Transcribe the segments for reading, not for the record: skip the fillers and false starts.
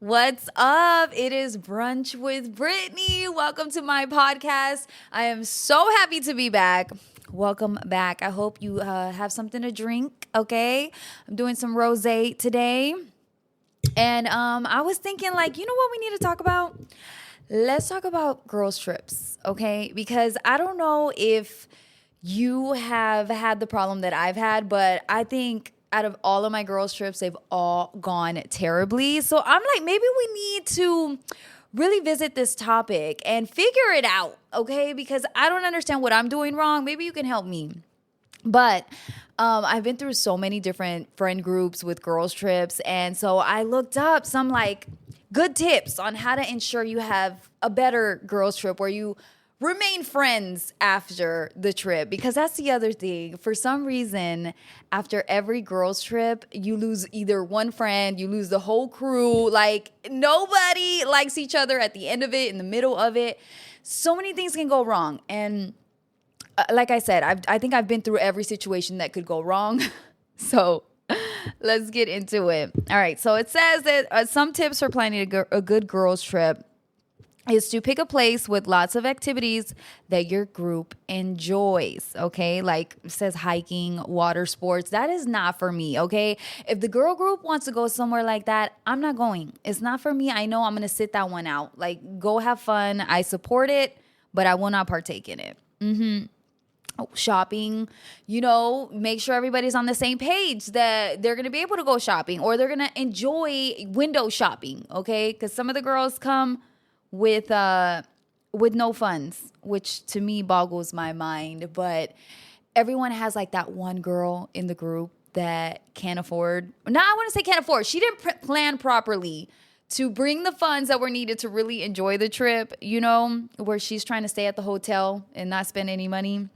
What's up? It is Brunch with Brittany. Welcome to my podcast. I am so happy to be back. Welcome back. I hope you have something to drink, okay? I'm doing some rosé today. And I was thinking, like, you know what we need to talk about? Let's talk about girls' trips, okay? Because I don't know if you have had the problem that I've had, but I think out of all of my girls' trips, they've all gone terribly. So I'm like, maybe we need to really visit this topic and figure it out, okay? Because I don't understand what I'm doing wrong. Maybe you can help me. But I've been through so many different friend groups with girls' trips. And so I looked up some like good tips on how to ensure you have a better girls' trip where you remain friends after the trip, because that's the other thing. For some reason, after every girls' trip, you lose either one friend, you lose the whole crew. Like, nobody likes each other at the end of it, in the middle of it. So many things can go wrong. And like I said, I think I've been through every situation that could go wrong. So let's get into it. All right. So it says that some tips for planning a good girls' trip is to pick a place with lots of activities that your group enjoys, okay? Like it says hiking, water sports. That is not for me, okay? If the girl group wants to go somewhere like that, I'm not going. It's not for me. I know I'm going to sit that one out. Like, go have fun. I support it, but I will not partake in it. Shopping, make sure everybody's on the same page that they're going to be able to go shopping or they're going to enjoy window shopping, okay? Because some of the girls come with no funds, which to me boggles my mind. But everyone has like that one girl in the group that can't afford. No, I want to say can't afford. She didn't plan properly to bring the funds that were needed to really enjoy the trip, where she's trying to stay at the hotel and not spend any money.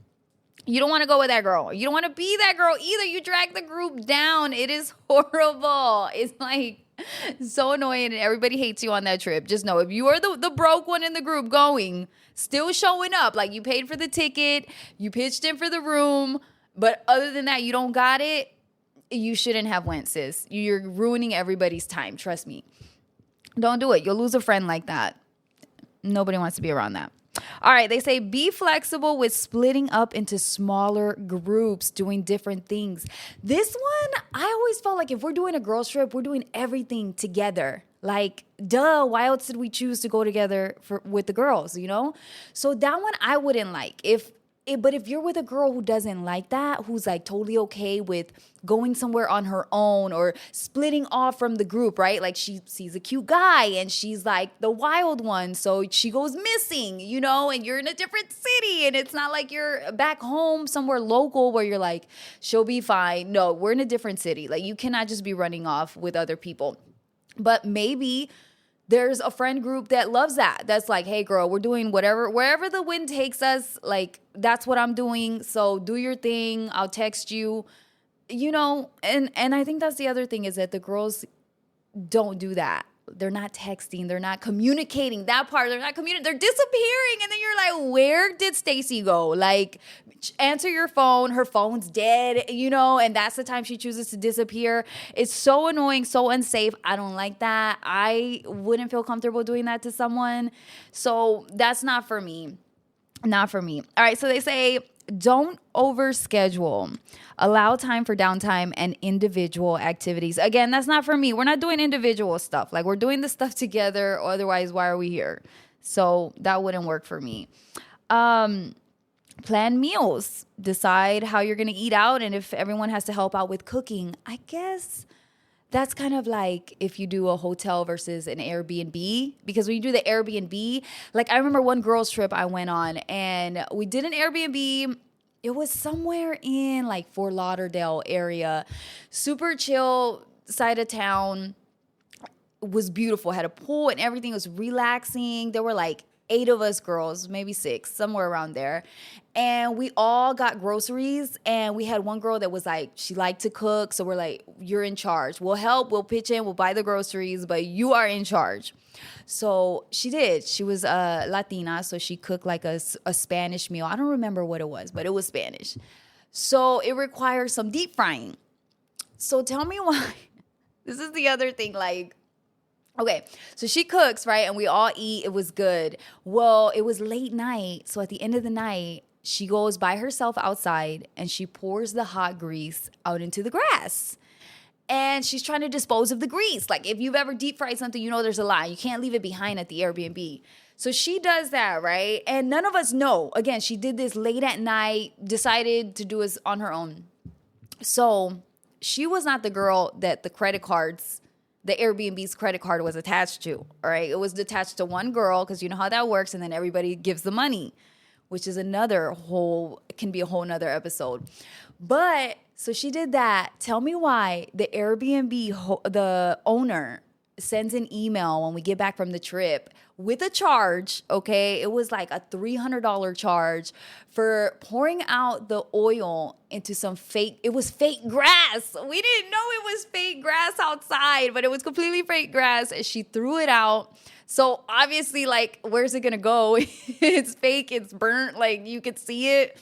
You don't want to go with that girl. You don't want to be that girl either. You drag the group down. It is horrible. It's like so annoying, and everybody hates you on that trip. Just know, if you are the broke one in the group going, still showing up, like you paid for the ticket, you pitched in for the room, but other than that, you don't got it, you shouldn't have went, sis. You're ruining everybody's time. Trust me. Don't do it. You'll lose a friend like that. Nobody wants to be around that. All right, they say be flexible with splitting up into smaller groups, doing different things. This one, I always felt like if we're doing a girls' trip, we're doing everything together. Like, duh, why else did we choose to go together with the girls, So that one I wouldn't like. But if you're with a girl who doesn't like that, who's like totally okay with going somewhere on her own or splitting off from the group, right? Like she sees a cute guy and she's like the wild one, so she goes missing, and you're in a different city and it's not like you're back home somewhere local where you're like, she'll be fine. No, we're in a different city. Like, you cannot just be running off with other people. But maybe there's a friend group that loves that. That's like, hey, girl, we're doing whatever, wherever the wind takes us. Like, that's what I'm doing. So do your thing. I'll text you, and I think that's the other thing, is that the girls don't do that. They're not texting. They're not communicating. That part, they're not communicating. They're disappearing. And then you're like, where did Stacy go? Like, answer your phone. Her phone's dead, and that's the time she chooses to disappear. It's so annoying, so unsafe. I don't like that. I wouldn't feel comfortable doing that to someone. So that's not for me. Not for me. All right, so they say don't overschedule. Allow time for downtime and individual activities. Again, that's not for me. We're not doing individual stuff. Like, we're doing the stuff together. Otherwise, why are we here? So that wouldn't work for me. Plan meals. Decide how you're going to eat out and if everyone has to help out with cooking. I guess that's kind of like if you do a hotel versus an Airbnb, because when you do the Airbnb, like I remember one girls' trip I went on and we did an Airbnb. It was somewhere in like Fort Lauderdale area, super chill side of town. It was beautiful, had a pool and everything. It was relaxing. There were like 8 of us girls, maybe 6, somewhere around there. And we all got groceries. And we had one girl that was like, she liked to cook. So we're like, you're in charge. We'll help. We'll pitch in. We'll buy the groceries. But you are in charge. So she did. She was Latina. So she cooked like a Spanish meal. I don't remember what it was, but it was Spanish. So it requires some deep frying. So tell me why. This is the other thing. Like, Okay, so she cooks, right? And we all eat. It was good. Well, it was late night. So at the end of the night, she goes by herself outside and she pours the hot grease out into the grass. And she's trying to dispose of the grease. Like if you've ever deep fried something, you know there's a line. You can't leave it behind at the Airbnb. So she does that, right? And none of us know. Again, she did this late at night, decided to do this on her own. So she was not the girl that the Airbnb's credit card was attached to, all right? It was attached to one girl because you know how that works, and then everybody gives the money, which is can be a whole nother episode. But so she did that. Tell me why the Airbnb, the owner sends an email when we get back from the trip with a charge, okay? It was like a $300 charge for pouring out the oil into it was fake grass. We didn't know it was fake grass outside, but it was completely fake grass. And she threw it out. So obviously, like, where's it gonna go? It's fake, it's burnt, like you could see it.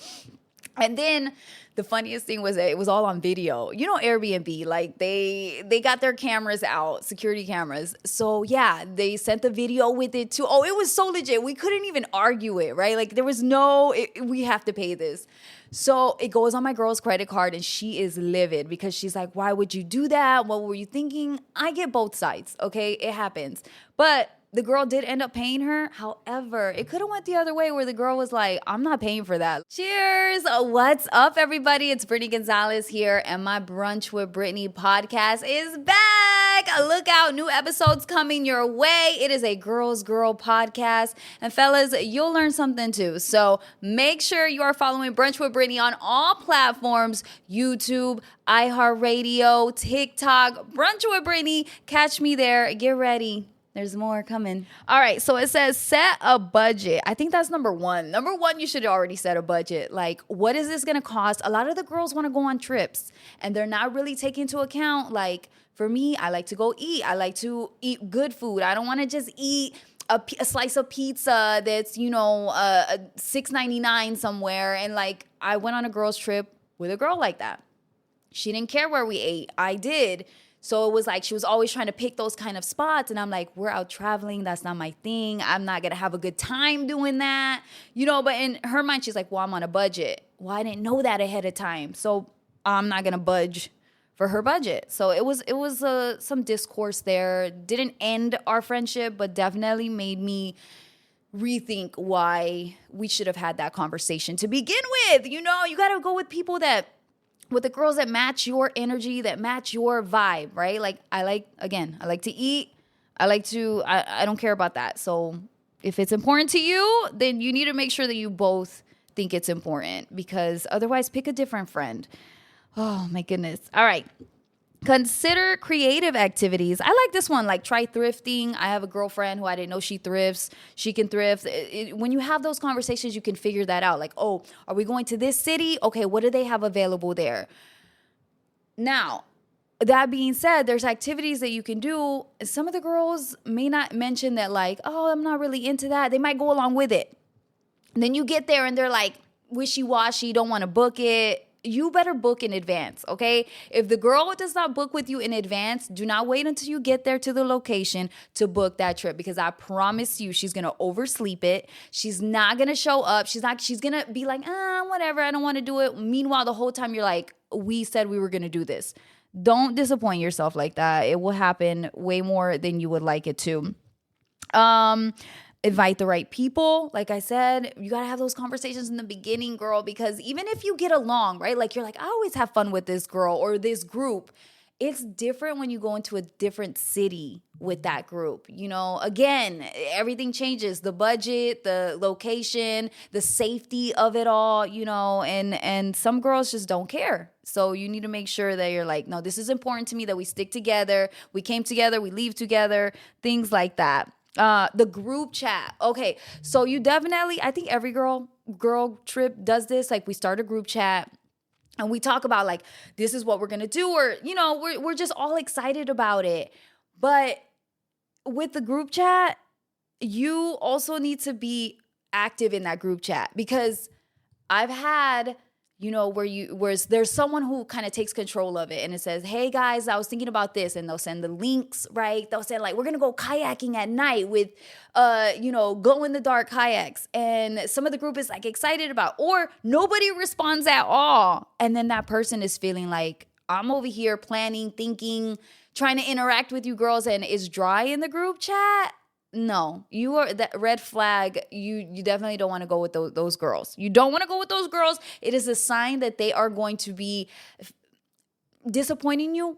And then the funniest thing was that it was all on video. You know, Airbnb, like they got their cameras out, security cameras. So yeah, they sent the video with it too. Oh, it was so legit. We couldn't even argue it, right? Like there was we have to pay this. So it goes on my girl's credit card and she is livid because she's like, why would you do that? What were you thinking? I get both sides, okay? It happens. But the girl did end up paying her. However, it could have went the other way where the girl was like, I'm not paying for that. Cheers. What's up, everybody? It's Brittany Gonzalez here, and my Brunch with Brittany podcast is back. Look out. New episodes coming your way. It is a girls girl podcast. And fellas, you'll learn something too. So make sure you are following Brunch with Brittany on all platforms, YouTube, iHeartRadio, TikTok, Brunch with Brittany. Catch me there. Get ready. There's more coming. All right, so it says set a budget. I think that's number one. Number one, you should already set a budget. Like, what is this going to cost? A lot of the girls want to go on trips, and they're not really taking into account, like, for me, I like to go eat. I like to eat good food. I don't want to just eat a slice of pizza that's, $6.99 somewhere. And, like, I went on a girls' trip with a girl like that. She didn't care where we ate. I did. So it was like she was always trying to pick those kind of spots. And I'm like, we're out traveling. That's not my thing. I'm not going to have a good time doing that. But in her mind, she's like, well, I'm on a budget. Well, I didn't know that ahead of time. So I'm not going to budge for her budget. So it was some discourse there. Didn't end our friendship, but definitely made me rethink why we should have had that conversation to begin with. You got to go with people with the girls that match your energy, that match your vibe, right? Like, I like to eat. I don't care about that. So if it's important to you, then you need to make sure that you both think it's important, because otherwise pick a different friend. Oh my goodness. All right. Consider creative activities. I like this one, like try thrifting. I have a girlfriend who I didn't know she thrifts. She can thrift. When you have those conversations, you can figure that out. Like, oh, are we going to this city? Okay, what do they have available there? Now, that being said, there's activities that you can do. Some of the girls may not mention that, like, oh, I'm not really into that. They might go along with it. And then you get there and they're like wishy-washy, don't want to book it. You better book in advance, okay? If the girl does not book with you in advance, do not wait until you get there to the location to book that trip, because I promise you she's going to oversleep it. She's not going to show up. She's going to be like, whatever, I don't want to do it. Meanwhile, the whole time you're like, we said we were going to do this. Don't disappoint yourself like that. It will happen way more than you would like it to. Invite the right people. Like I said, you got to have those conversations in the beginning, girl, because even if you get along, right? Like you're like, I always have fun with this girl or this group. It's different when you go into a different city with that group. Again, everything changes. The budget, the location, the safety of it all, and some girls just don't care. So you need to make sure that you're like, no, this is important to me, that we stick together. We came together, we leave together, things like that. The group chat. Okay. So you definitely, I think every girl trip does this. Like we start a group chat and we talk about like, this is what we're going to do, or, we're just all excited about it. But with the group chat, you also need to be active in that group chat, because I've had, where there's someone who kind of takes control of it, and it says, hey guys, I was thinking about this, and they'll send the links, right? They'll say like, we're gonna go kayaking at night with glow in the dark kayaks, and some of the group is like excited about, or nobody responds at all, and then that person is feeling like, I'm over here planning, thinking, trying to interact with you girls, and it's dry in the group chat. No, you are that red flag. You definitely don't want to go with those girls. You don't want to go with those girls. It is a sign that they are going to be disappointing you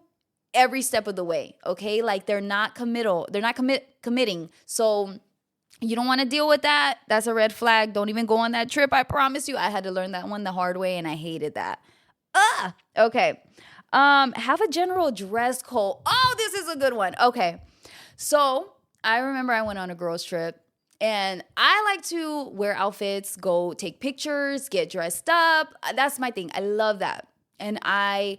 every step of the way. Okay, like they're not committal. They're not committing. So you don't want to deal with that. That's a red flag. Don't even go on that trip. I promise you. I had to learn that one the hard way, and I hated that. Okay. Have a general dress code. Oh, this is a good one. Okay, so I remember I went on a girls trip, and I like to wear outfits, go take pictures, get dressed up. That's my thing. I love that. And I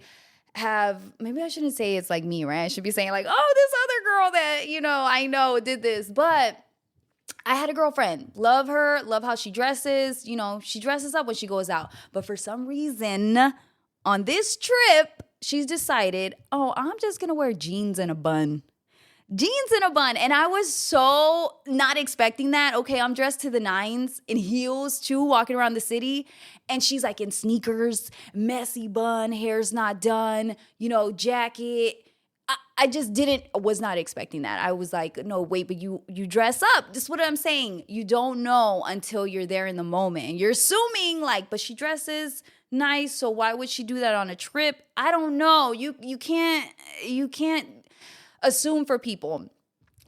have, maybe I shouldn't say it's like me, right? I should be saying like, oh, this other girl that, I know did this. But I had a girlfriend. Love her. Love how she dresses. She dresses up when she goes out. But for some reason, on this trip, she's decided, oh, I'm just going to wear jeans and a bun. Jeans and a bun. And I was so not expecting that. Okay, I'm dressed to the nines in heels too, walking around the city. And she's like in sneakers, messy bun, hair's not done, jacket. I just was not expecting that. I was like, no, wait, but you dress up. This is what I'm saying. You don't know until you're there in the moment. And you're assuming like, but she dresses nice, so why would she do that on a trip? I don't know. You can't assume for people.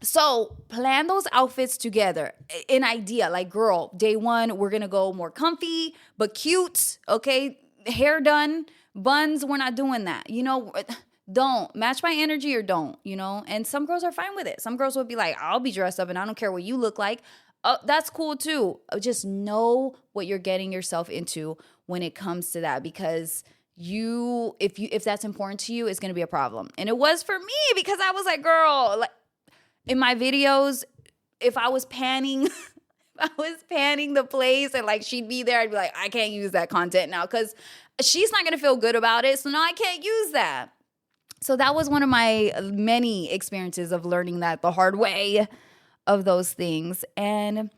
So plan those outfits together. An idea like, girl, day one, we're going to go more comfy, but cute. Okay. Hair done, buns. We're not doing that. Don't match my energy or don't, and some girls are fine with it. Some girls would be like, I'll be dressed up and I don't care what you look like. That's cool too. Just know what you're getting yourself into when it comes to that, because if that's important to you, it's going to be a problem. And it was for me, because I was like, girl, like in my videos, if I was panning the place and like she'd be there, I'd be like, I can't use that content now because she's not going to feel good about it. So now I can't use that. So that was one of my many experiences of learning that the hard way of those things. And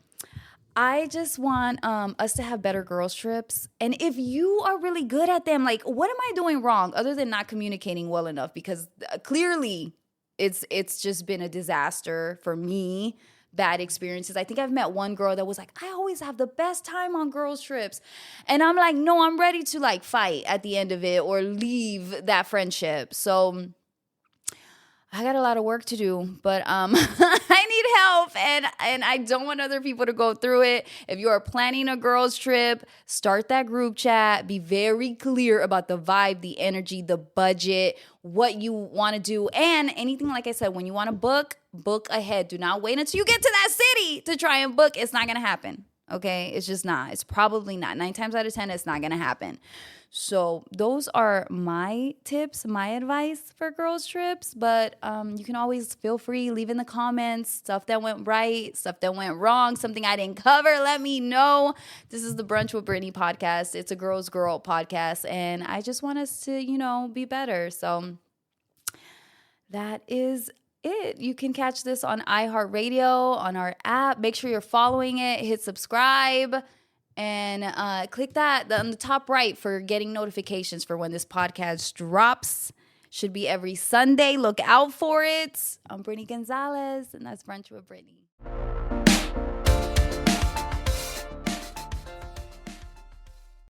I just want us to have better girls trips. And if you are really good at them, like, what am I doing wrong other than not communicating well enough? Because clearly it's just been a disaster for me. Bad experiences. I think I've met one girl that was like, I always have the best time on girls trips. And I'm like, no, I'm ready to like fight at the end of it or leave that friendship. So I got a lot of work to do, but I need help, and I don't want other people to go through it. If you are planning a girls trip, start that group chat. Be very clear about the vibe, the energy, the budget, what you want to do, and anything, like I said, when you want to book ahead. Do not wait until you get to that city to try and book. It's not going to happen, okay? It's just not. It's probably not. 9 times out of 10, it's not going to happen. So those are my tips, my advice for girls trips. But you can always feel free, leave in the comments stuff that went right, stuff that went wrong, something I didn't cover. Let me know. This is the Brunch with Brittany podcast. It's a girl's girl podcast. And I just want us to, be better. So that is it. You can catch this on iHeartRadio, on our app. Make sure you're following it. Hit subscribe. And click that on the top right for getting notifications for when this podcast drops. Should be every Sunday. Look out for it. I'm Brittany Gonzalez, and that's Brunch with Brittany.